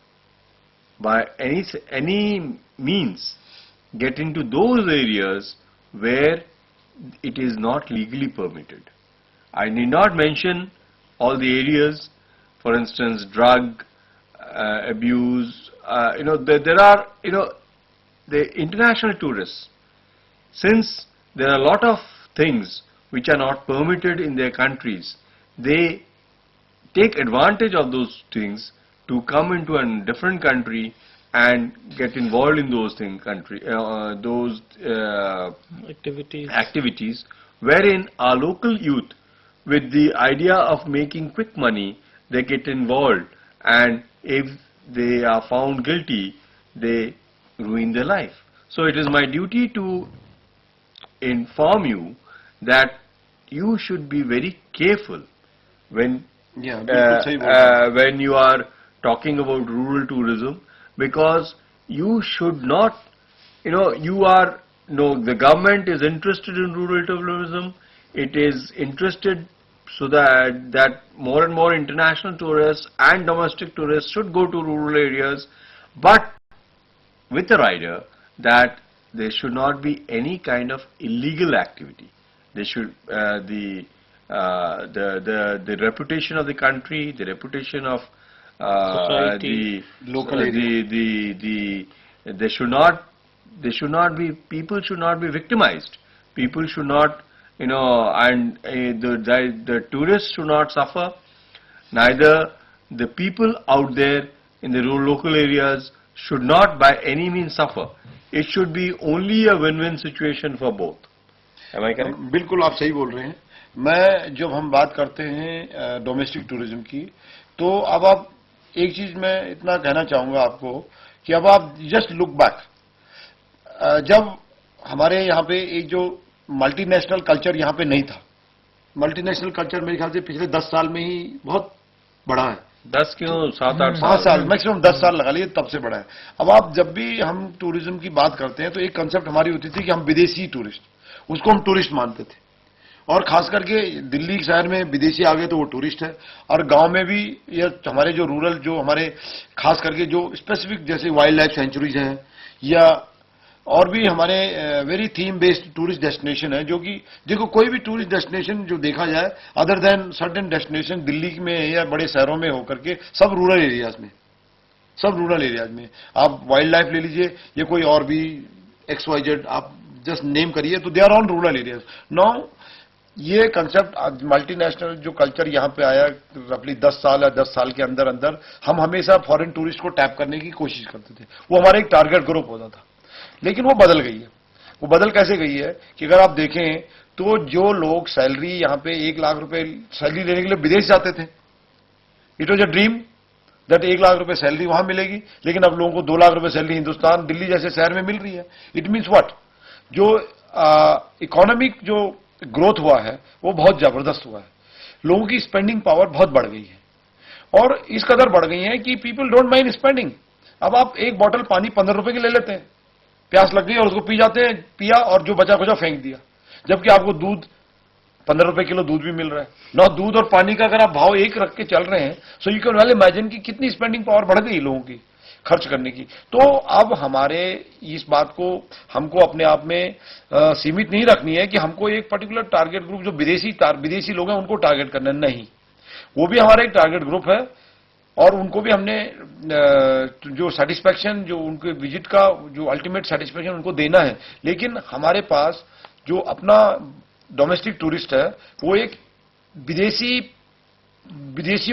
[SPEAKER 1] by any means get into those areas where it is not legally permitted. I need not mention all the areas, for instance, drug abuse. There are, the international tourists, since there are a lot of things which are not permitted in their countries, they take advantage of those things to come into a different country and get involved in those activities, wherein our local youth, with the idea of making quick money, they get involved, and if they are found guilty, they ruin their life. So it is my duty to inform you that you should be very careful when when you are talking about rural tourism, because you should not, the government is interested in rural tourism. It is interested so that more and more international tourists and domestic tourists should go to rural areas, but with a rider that there should not be any kind of illegal activity. They should the reputation of the country, the reputation of
[SPEAKER 3] society,
[SPEAKER 1] the local area. They should not be, people should not be victimized. People should not, and the tourists should not suffer. Neither the people out there in the local areas should not by any means suffer. It should be only a win-win situation for both. Am I correct?
[SPEAKER 2] बिल्कुल आप सही बोल रहे हैं. मैं जब हम बात करते हैं डोमेस्टिक टूरिज्म की, तो अब आप एक चीज मैं इतना कहना चाहूंगा आपको कि अब आप जस्ट लुक बैक, जब हमारे यहाँ पे एक जो मल्टीनेशनल कल्चर यहाँ पे नहीं था, मल्टीनेशनल कल्चर मेरे ख्याल से पिछले 10 साल में ही बहुत बढ़ा है.
[SPEAKER 1] 10 क्यों 7-8
[SPEAKER 2] साल, मैक्सिमम 10 साल लगा लिए, तब से बढ़ा है. अब आप जब भी हम टूरिज्म की बात करते हैं तो एक कंसेप्ट हमारी होती थी कि हम विदेशी टूरिस्ट, उसको हम टूरिस्ट मानते थे, और खास करके दिल्ली शहर में विदेशी आ गए तो वो टूरिस्ट है. और गांव में भी ये हमारे जो रूरल, जो हमारे खास करके जो स्पेसिफिक जैसे वाइल्ड लाइफ सेंचुरीज हैं, या और भी हमारे very theme based tourist destination है, जो कि देखो कोई भी टूरिस्ट डेस्टिनेशन जो देखा जाए other than certain destination Delhi में या बड़े शहरों में होकर के, सब रूरल एरियाज में, सब रूरल एरियाज में. आप वाइल्ड लाइफ ले लीजिए, ये कोई और भी XYZ आप जस्ट नेम करिए, तो they are on rural areas. Now ये कंसेप्ट मल्टीनेशनल जो कल्चर यहाँ पे आया रफली 10 साल या 10 साल के अंदर अंदर, हम हमेशा फॉरेन टूरिस्ट को टैप करने की कोशिश करते थे. वो हमारा एक टारगेट ग्रुप होता था, लेकिन वो बदल गई है. वो बदल कैसे गई है कि अगर आप देखें तो जो लोग सैलरी यहाँ पे 1 लाख रुपए सैलरी लेने के लिए विदेश जाते थे, it was a dream that 1 lakh रुपए सैलरी वहां मिलेगी, लेकिन अब लोगों को 2 लाख रुपए सैलरी हिंदुस्तान, दिल्ली जैसे शहर में मिल रही है. इट मीन्स व्हाट, जो इकोनॉमिक जो ग्रोथ हुआ है वो बहुत जबरदस्त हुआ है. लोगों की स्पेंडिंग पावर बहुत बढ़ गई है, और इस कदर बढ़ गई हैं कि पीपल डोंट माइंड स्पेंडिंग। अब आप एक बोतल पानी 15 रुपए की ले लेते हैं, प्यास लग गई और उसको पी जाते हैं, पिया और जो बचा कुचा फेंक दिया, जबकि आपको दूध 15 रुपए किलो दूध भी मिल रहा है ना। दूध और पानी का अगर आप भाव एक रख के चल रहे हैं, so you can well imagine कि कितनी स्पेंडिंग पावर बढ़ गई लोगों की खर्च करने की। तो अब हमारे इस बात को हमको अपने आप में सीमित नहीं रखनी है कि हमको एक पर्टिकुलर टारगेट ग्रुप जो विदेशी लोग हैं उनको टारगेट करना, नहीं, वो भी हमारा एक टारगेट ग्रुप है और उनको भी हमने जो सेटिस्फैक्शन, जो उनके विजिट का जो अल्टीमेट सेटिस्फैक्शन उनको देना है। लेकिन हमारे पास जो अपना डोमेस्टिक टूरिस्ट है वो एक विदेशियों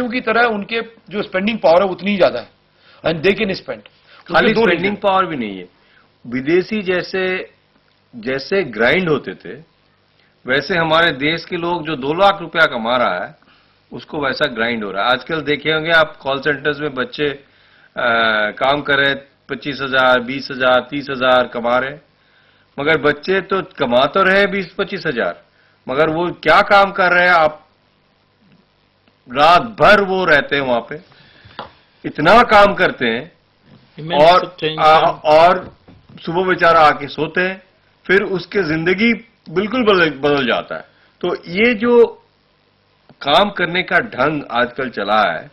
[SPEAKER 2] की तरह उनके जो स्पेंडिंग पावर है उतनी ही ज्यादा है, एंड दे कैन स्पेंड।
[SPEAKER 1] खाली स्पेंडिंग पावर भी नहीं है, विदेशी जैसे ग्राइंड होते थे वैसे हमारे देश के लोग जो 2 लाख रुपया कमा रहा है उसको वैसा ग्राइंड हो रहा है। आजकल देखे होंगे आप, कॉल सेंटर्स में बच्चे काम कर रहे, 25,000, 20,000, 30,000 कमा रहे, मगर बच्चे तो कमा तो रहे 20-25 हजार, मगर वो क्या काम कर रहे हैं, आप रात भर वो रहते हैं वहां पे, इतना काम करते हैं और सुबह बेचारा आके सोते हैं, फिर उसके जिंदगी बिल्कुल बदल जाता है। तो ये जो काम करने का ढंग आजकल चला है,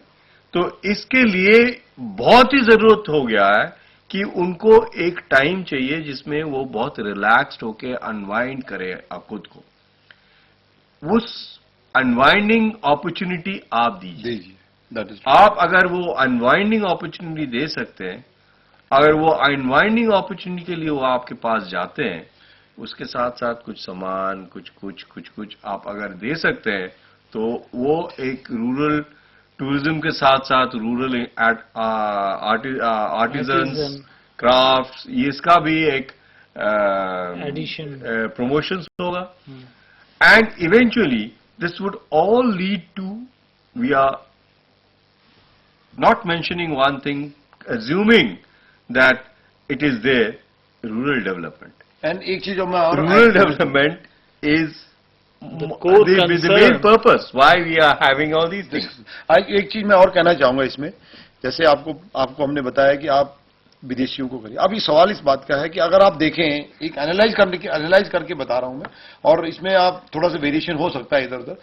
[SPEAKER 1] तो इसके लिए बहुत ही जरूरत हो गया है कि उनको एक टाइम चाहिए जिसमें वो बहुत रिलैक्स्ड होके अनवाइंड करे खुद को। उस अनवाइंडिंग अपॉर्चुनिटी आप दीजिए। आप अगर वो अनवाइंडिंग अपॉर्चुनिटी दे सकते हैं, अगर वो अनवाइंडिंग अपॉर्चुनिटी के लिए वो आपके पास जाते हैं, उसके साथ साथ कुछ सामान कुछ आप अगर दे सकते हैं, तो वो एक रूरल टूरिज्म के साथ साथ रूरल आर्टिजन्स, क्राफ्ट्स, ये इसका भी एक
[SPEAKER 3] एडिशन
[SPEAKER 1] प्रमोशन होगा। And eventually this would all lead to, we are not mentioning one thing, assuming that it is there, rural development.
[SPEAKER 2] And एक चीज मैं और
[SPEAKER 1] rural development is the main purpose why we are having all these things.
[SPEAKER 2] एक चीज मैं और कहना चाहूंगा इसमें, जैसे आपको हमने बताया कि आप विदेशियों को करिए। अभी सवाल इस बात का है कि अगर आप देखें, एक एनालाइज करके बता रहा हूं मैं, और इसमें आप थोड़ा सा वेरिएशन हो सकता है इधर उधर।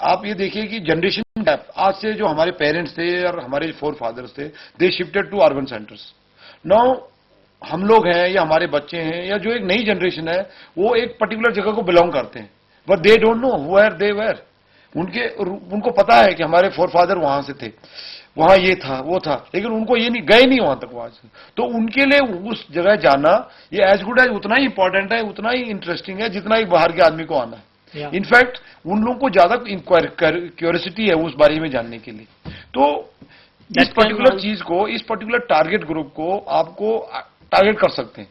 [SPEAKER 2] आप ये देखिए कि जनरेशन गैप, आज से जो हमारे पेरेंट्स थे और हमारे फोर फादर्स थे, they shifted to urban centres. Now हम लोग हैं या हमारे बच्चे हैं या जो एक नई जनरेशन है, वो एक पर्टिकुलर जगह को बिलोंग करते हैं, but they don't know where they were. उनको पता है कि हमारे फोर फादर वहां से थे, वहां ये था वो था, लेकिन उनको ये नहीं, गए नहीं वहां तक वहां से। तो उनके लिए उस जगह जाना ये एज गुड एज उतना ही इंपॉर्टेंट है, उतना ही इंटरेस्टिंग है जितना ही बाहर के आदमी को आना है। इनफैक्ट उन लोगों को ज्यादा क्यूरियोसिटी है उस बारे में जानने के लिए। तो इस पर्टिकुलर चीज को, इस पर्टिकुलर टारगेट ग्रुप को आपको टारगेट कर सकते हैं।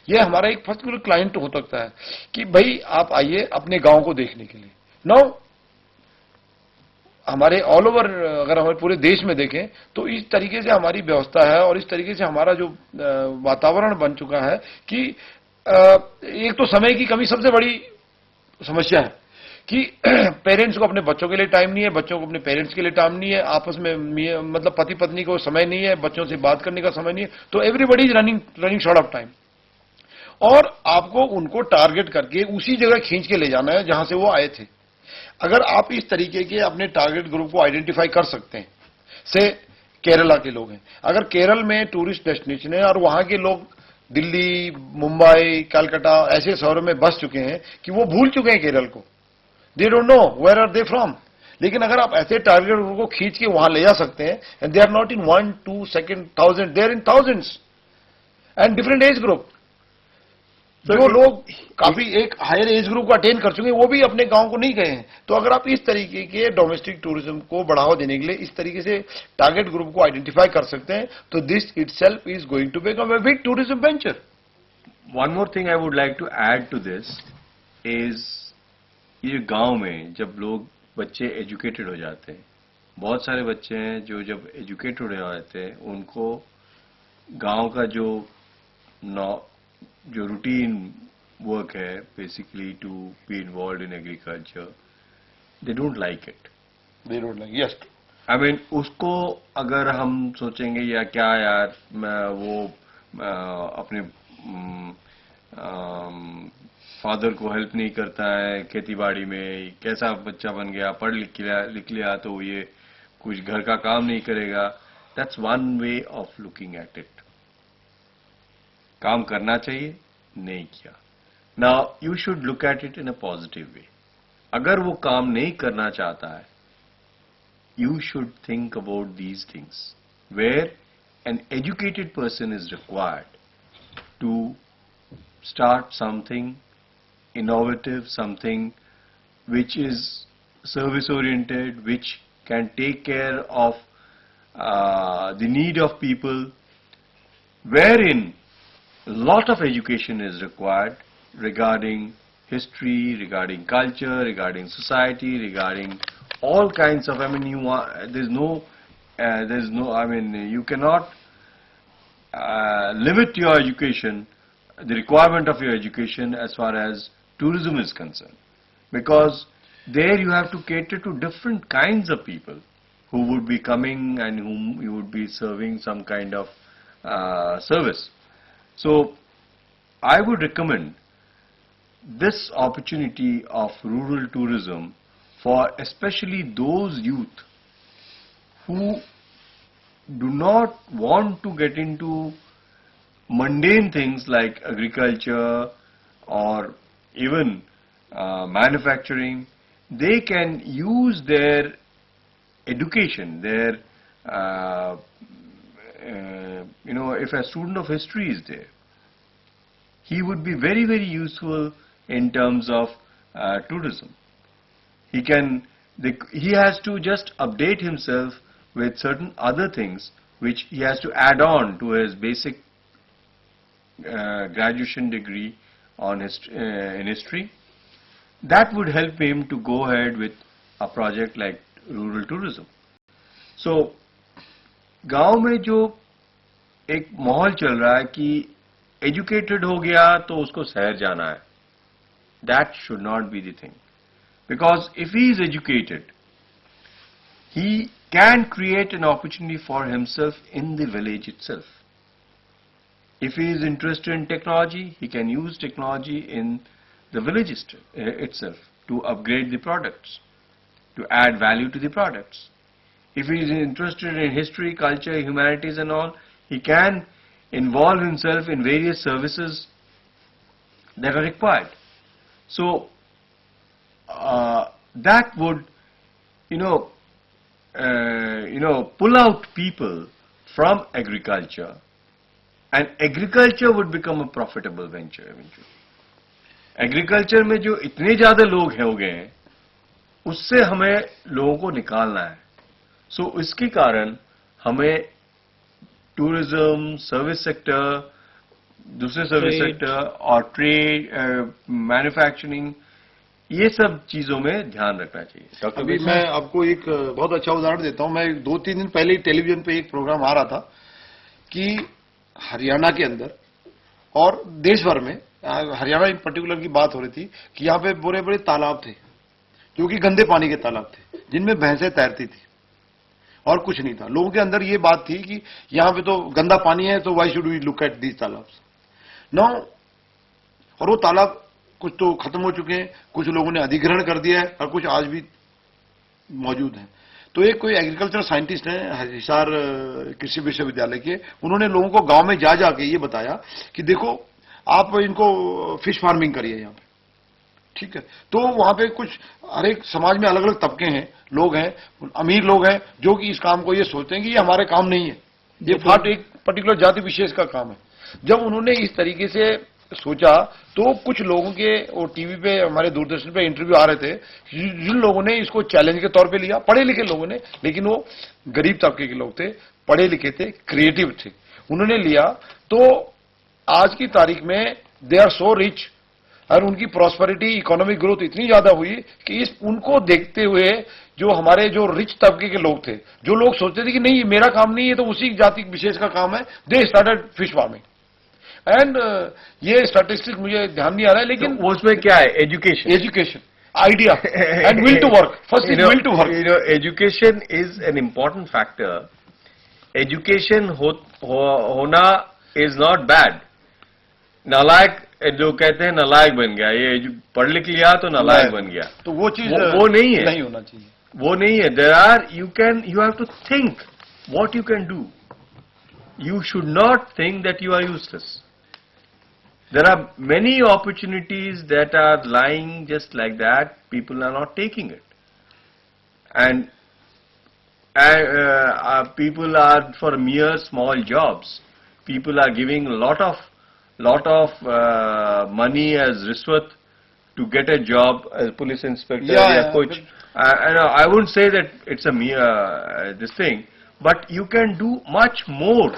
[SPEAKER 2] ये हमारा एक पर्टिकुलर क्लाइंट हो सकता है कि भाई आप आइए अपने गांव को देखने के लिए। नाउ हमारे ऑल ओवर, अगर हमारे पूरे देश में देखें तो इस तरीके से हमारी व्यवस्था है और इस तरीके से हमारा जो वातावरण बन चुका है कि एक तो समय की कमी सबसे बड़ी समस्या है कि पेरेंट्स को अपने बच्चों के लिए टाइम नहीं है, बच्चों को अपने पेरेंट्स के लिए टाइम नहीं है, आपस में मतलब पति पत्नी को समय नहीं है, बच्चों से बात करने का समय नहीं है, तो everybody is running short of time. और आपको उनको टारगेट करके उसी जगह खींच के ले जाना है जहां से वो आए थे। अगर आप इस तरीके के अपने टारगेट ग्रुप को आइडेंटिफाई कर सकते हैं, से केरला के लोग हैं, अगर केरल में टूरिस्ट डेस्टिनेशन है और वहां के लोग दिल्ली, मुंबई, कलकत्ता ऐसे शहरों में बस चुके हैं कि वो भूल चुके हैं केरल को, they don't know where are they from. लेकिन अगर आप ऐसे टारगेट ग्रुप को खींच के वहां ले जा सकते हैं, and they are not in 1, 2, सेकंड, 1000, they are in thousands and different age group. जो लोग काफी एक हायर एज ग्रुप को अटेन कर चुके हैं वो भी अपने गांव को नहीं गए हैं। तो अगर आप इस तरीके के डोमेस्टिक टूरिज्म को बढ़ावा देने के लिए इस तरीके से टारगेट ग्रुप को आइडेंटिफाई कर सकते हैं, तो this itself is going to become a big tourism venture.
[SPEAKER 1] One more thing I would like to add to this is, ये गांव में जब लोग बच्चे एजुकेटेड हो जाते हैं, बहुत सारे बच्चे हैं जो जब एजुकेटेड हो जाते हैं, उनको गांव का जो रूटीन वर्क है, basically to be involve in agriculture, they don't like it.
[SPEAKER 2] They don't like, yes.
[SPEAKER 4] I mean उसको अगर हम सोचेंगे या क्या यार वो अपने फादर को हेल्प नहीं करता है खेतीबाड़ी में, कैसा बच्चा बन गया, पढ़ लिख लिया तो ये कुछ घर का काम नहीं करेगा, that's one way of looking at it. काम करना चाहिए, नहीं किया. Now you should look at it in a positive way. अगर वो काम नहीं करना चाहता है, you should think about these things, where an educated person is required to start something innovative, something which is service oriented, which can take care of the need of people, wherein a lot of education is required regarding history, regarding culture, regarding society, regarding all kinds of, I mean, there's no, I mean, you cannot limit your education, the requirement of your education as far as tourism is concerned. Because there you have to cater to different kinds of people who would be coming and whom you would be serving some kind of service. So, I would recommend this opportunity of rural tourism for especially those youth who do not want to get into mundane things like agriculture or even manufacturing. They can use their education, their if a student of history is there, he would be very, very useful in terms of tourism. He has to just update himself with certain other things which he has to add on to his basic graduation degree on in history. That would help him to go ahead with a project like rural tourism. So, गांव में जो एक माहौल चल रहा है कि educated हो गया तो उसको शहर जाना है, that should not be the thing. Because if he is educated, he can create an opportunity for himself in the village itself. If he is interested in technology, he can use technology in the village itself to upgrade the products, to add value to the products. If he is interested in history, culture, humanities and all, he can involve himself in various services that are required. So, that would, pull out people from agriculture, and agriculture would become a profitable venture eventually. Agriculture में जो इतने ज़्यादा लोग हो गए हैं, उससे हमें लोगों को निकालना है. So, इसके कारण हमें टूरिज्म, सर्विस सेक्टर, दूसरे सर्विस सेक्टर और ट्रेड, मैन्युफैक्चरिंग, ये सब चीजों में ध्यान रखना चाहिए.
[SPEAKER 2] अभी मैं आपको एक बहुत अच्छा उदाहरण देता हूं. मैं 2-3 दिन पहले टेलीविजन पे एक प्रोग्राम आ रहा था कि हरियाणा के अंदर और देश भर में, हरियाणा इन पर्टिकुलर की बात हो रही थी कि यहाँ पे बड़े बड़े तालाब थे जो कि गंदे पानी के तालाब थे, जिनमें भैंसें तैरती थी और कुछ नहीं था. लोगों के अंदर ये बात थी कि यहाँ पे तो गंदा पानी है, तो why should we look at these तालाब्स नाउ. और वो तालाब कुछ तो खत्म हो चुके हैं, कुछ लोगों ने अधिग्रहण कर दिया है और कुछ आज भी मौजूद हैं. तो एक कोई एग्रीकल्चर साइंटिस्ट हैं हिसार कृषि विश्वविद्यालय के, उन्होंने लोगों को गांव में जा जाके ये बताया कि देखो आप इनको फिश फार्मिंग करिए यहाँ पे, ठीक है. तो वहां पे कुछ हर एक समाज में अलग अलग तबके हैं, लोग हैं, अमीर लोग हैं जो कि इस काम को ये सोचते हैं कि ये हमारे काम नहीं है, ये फाट एक पर्टिकुलर जाति विशेष का काम है. जब उन्होंने इस तरीके से सोचा तो कुछ लोगों के, वो टीवी पे हमारे दूरदर्शन पे इंटरव्यू आ रहे थे, जिन लोगों ने इसको चैलेंज के तौर पे लिया, पढ़े लिखे लोगों ने, लेकिन वो गरीब तबके के लोग थे, पढ़े लिखे थे, क्रिएटिव थे, उन्होंने लिया. तो आज की तारीख में दे आर सो रिच और उनकी प्रॉस्पेरिटी, इकोनॉमिक ग्रोथ इतनी ज्यादा हुई कि उनको देखते हुए जो हमारे जो रिच तबके के लोग थे, जो लोग सोचते थे कि नहीं मेरा काम नहीं है, तो उसी जाति विशेष का काम है, they started fish farming. And ये स्टैटिस्टिक्स मुझे ध्यान नहीं आ रहा है, लेकिन
[SPEAKER 4] तो उसमें क्या है, education.
[SPEAKER 2] idea and will to work. First is will to work.
[SPEAKER 4] You know, education is an important factor. Education होना is not bad. नालायक जो कहते हैं नालायक बन गया, ये पढ़ लिख लिया तो नालायक बन गया,
[SPEAKER 2] तो वो चीज
[SPEAKER 4] वो नहीं है,
[SPEAKER 2] नहीं होना चाहिए,
[SPEAKER 4] वो नहीं है. You have to think what you can do. You should not think that you are useless. There are many opportunities that are lying just like that. People are not taking it, and people are for mere small jobs. People are giving a lot of money as riswat to get a job as police inspector or coach. I wouldn't say that it's a mere this thing, but you can do much more.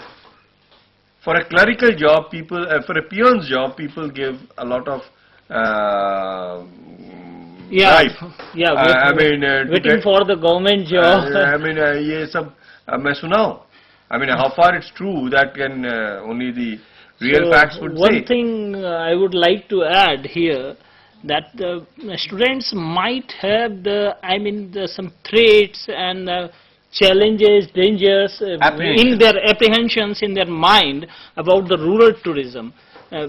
[SPEAKER 4] For a clerical job, people for a peon's job, people give a lot of life.
[SPEAKER 3] Yeah,
[SPEAKER 4] I mean,
[SPEAKER 3] waiting for the government job.
[SPEAKER 4] I mean, ये सब मैं सुनाऊं. I mean, how far it's true that can only the real facts would say.
[SPEAKER 3] One thing I would like to add here, that the students might have some threats and challenges, dangers in their apprehensions in their mind about the rural tourism.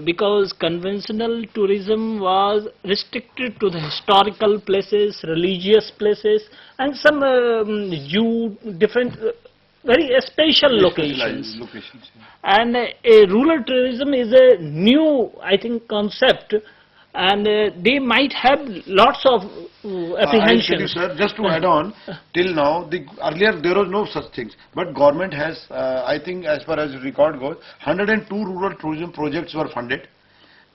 [SPEAKER 3] Because conventional tourism was restricted to the historical places, religious places, and some different, very special locations. And rural tourism is a new, I think, concept, and they might have lots of apprehensions.
[SPEAKER 2] Sir, just to add on, till now, earlier there was no such things, but government has, I think, as far as record goes, 102 rural tourism projects were funded,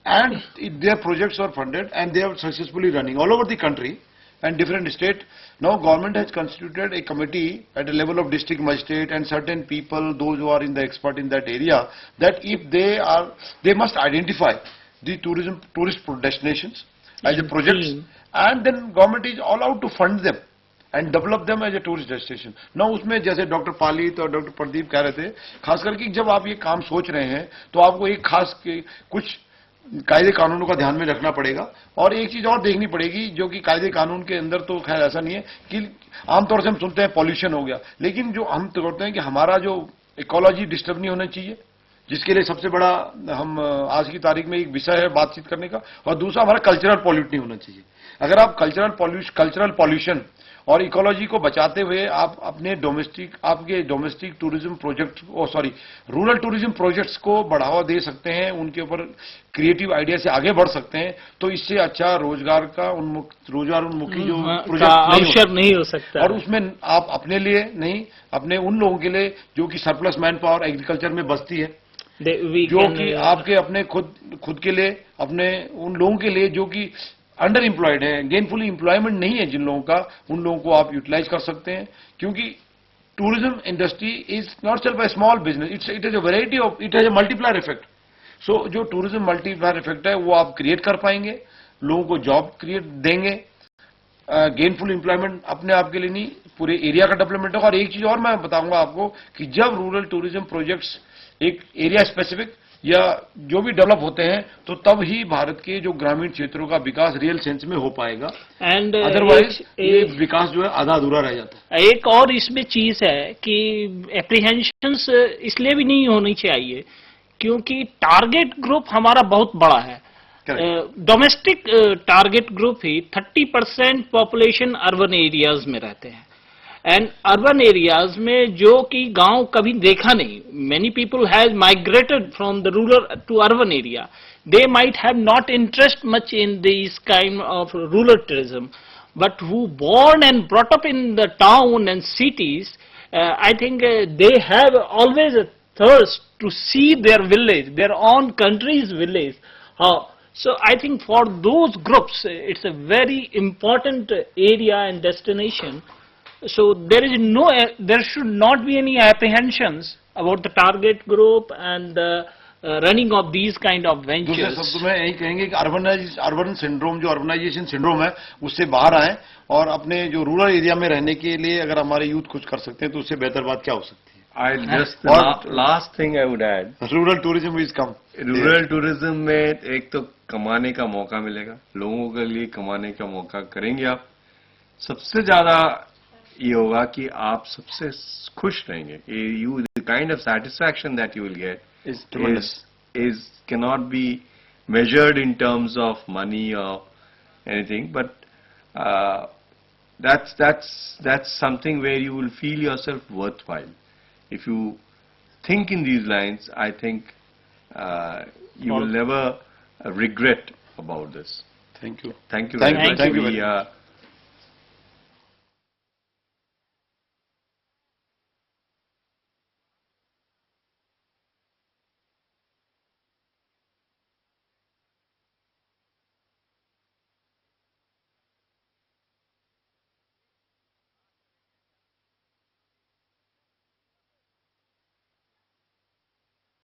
[SPEAKER 2] and their projects were funded, and they are successfully running all over the country and different state. Now government has constituted a committee at the level of district magistrate and certain people, those who are in the expert in that area, that if they must identify the tourist destinations as a projects, and then government is allowed to fund them and develop them as a tourist destination. Now उसमें जैसे doctor पालित और doctor Pradeep कह रहे थे, खास करके जब आप ये काम सोच रहे हैं तो आपको एक खास कुछ कायदे कानूनों का ध्यान में रखना पड़ेगा, और एक चीज और देखनी पड़ेगी जो कि कायदे कानून के अंदर तो खैर ऐसा नहीं है कि आमतौर से हम सुनते हैं पॉल्यूशन हो गया, लेकिन जो हम तो करते हैं कि हमारा जो इकोलॉजी डिस्टर्ब नहीं होना चाहिए, जिसके लिए सबसे बड़ा हम आज की तारीख में एक विषय है बातचीत करने का, और दूसरा हमारा कल्चरल पॉल्यूट नहीं होना चाहिए. अगर आप कल्चरल पॉल्यूशन और इकोलॉजी को बचाते हुए आप अपने आपके domestic tourism project rural tourism projects को बढ़ावा दे सकते हैं, उनके ऊपर क्रिएटिव आइडिया से आगे बढ़ सकते हैं, तो इससे अच्छा रोजगार उन्मुखी जो प्रोजेक्ट नहीं हो सकता. और उसमें आप अपने लिए नहीं, अपने उन लोगों के लिए जो कि सरप्लस मैन पावर एग्रीकल्चर में बसती है, जो कि आपके अपने खुद के लिए, अपने उन लोगों के लिए जो कि अंडर एम्प्लॉयड है, गेनफुली एम्प्लॉयमेंट नहीं है जिन लोगों का, उन लोगों को आप यूटिलाइज कर सकते हैं. क्योंकि tourism industry is not self a small business, it is a variety of, it has a multiplier effect. So जो टूरिज्म मल्टीप्लायर इफेक्ट है वो आप क्रिएट कर पाएंगे, लोगों को जॉब क्रिएट देंगे, गेनफुल एम्प्लॉयमेंट अपने आप के लिए नहीं, पूरे एरिया का डेवलपमेंट होगा. और एक चीज और मैं बताऊंगा आपको कि जब रूरल टूरिज्म प्रोजेक्ट्स एक एरिया स्पेसिफिक या जो भी डेवलप होते हैं, तो तब ही भारत के जो ग्रामीण क्षेत्रों का विकास रियल सेंस में हो पाएगा, एंड अदरवाइज ये विकास जो है आधा अधूरा रह जाता है.
[SPEAKER 3] एक और इसमें चीज है कि एप्रीहेंशंस इसलिए भी नहीं होनी चाहिए क्योंकि टारगेट ग्रुप हमारा बहुत बड़ा है. डोमेस्टिक टारगेट ग्रुप ही 30% पॉपुलेशन अर्बन एरियाज में रहते हैं, एंड अर्बन एरियाज में जो कि गांव कभी देखा नहीं, many people has migrated from the rural to urban area, they might have not interest much in this kind of rural tourism, but who born and brought up in the town and cities, I think they have always a thirst to see their village, their own countries village. So I think for those groups, it's a very important area and destination. So there should not be any apprehensions about the target group and the running of these kind of ventures.
[SPEAKER 2] दूसरे शब्दों में यही कहेंगे कि urban syndrome, जो urbanisation syndrome है, उससे बाहर आए और अपने जो रूरल एरिया में रहने के लिए अगर हमारे यूथ कुछ कर सकते हैं तो उससे बेहतर बात क्या हो सकती है.
[SPEAKER 4] I just
[SPEAKER 2] Or-
[SPEAKER 4] last thing I would add.
[SPEAKER 2] Rural tourism is come.
[SPEAKER 4] Rural tourism में एक तो कमाने का मौका मिलेगा, लोगों के लिए कमाने का मौका करेंगे आप. सबसे ज्यादा ये होगा कि आप सबसे खुश रहेंगे. You the kind of satisfaction that you will get
[SPEAKER 2] Is tremendous.
[SPEAKER 4] is cannot be measured in terms of money or anything, but that's something where you will feel yourself worthwhile. If you think in these lines, I think you will never regret about this.
[SPEAKER 2] Thank you.
[SPEAKER 4] Thank you
[SPEAKER 2] Thank
[SPEAKER 4] very
[SPEAKER 2] you.
[SPEAKER 4] much.
[SPEAKER 2] Thank you
[SPEAKER 4] We
[SPEAKER 2] very much.